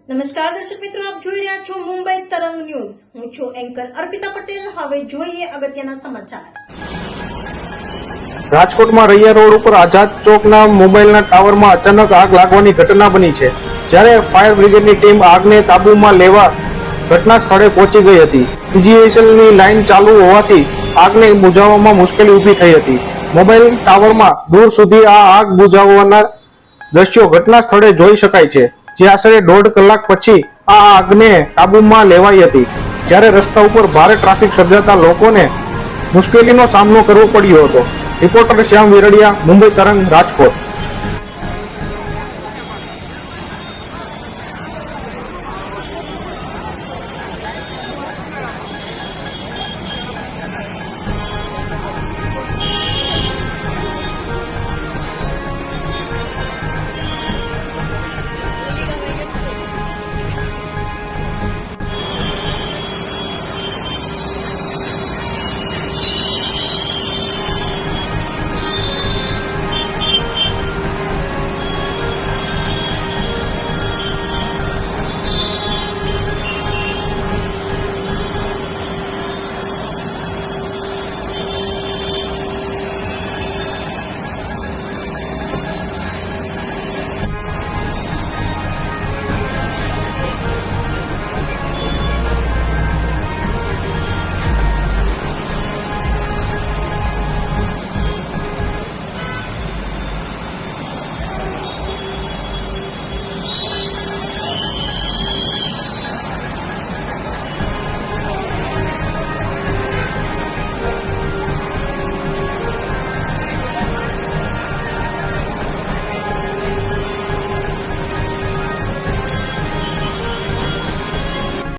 નમસ્કાર દર્શક મિત્રો, આપ જોઈ રહ્યા છો મુંબઈ તરંગ ન્યૂઝ. હું છું એન્કર અર્પિતા પટેલ. હવે જોઈએ અગત્યના સમાચાર. રાજકોટમાં રૈયા રોડ ઉપર આઝાદ ચોકના મોબાઈલના ટાવરમાં અચાનક આગ લાગવાની ઘટના બની છે. જ્યારે ફાયર બ્રિગેડની ટીમ આગને કાબૂમાં લેવા ઘટના સ્થળે પહોંચી ગઈ હતી. પીજીવીસીએલની લાઇન ચાલુ હોવાથી આગને બુઝાવવામાં મુશ્કેલી ઊભી થઈ હતી. મોબાઈલ ટાવરમાં દૂર સુધી આ આગ બુઝાવવાના દ્રશ્યો ઘટના સ્થળે જોઈ શકાય છે. જે આશરે 1.5 કલાક પછી આ આગને કાબૂમાં લેવાઈ હતી. જ્યારે રસ્તા ઉપર ભારે ટ્રાફિક સર્જાતા લોકોને મુશ્કેલીનો સામનો કરવો પડ્યો હતો. રિપોર્ટર શ્યામ વિરડિયા, મુંબઈ તરંગ, રાજકોટ.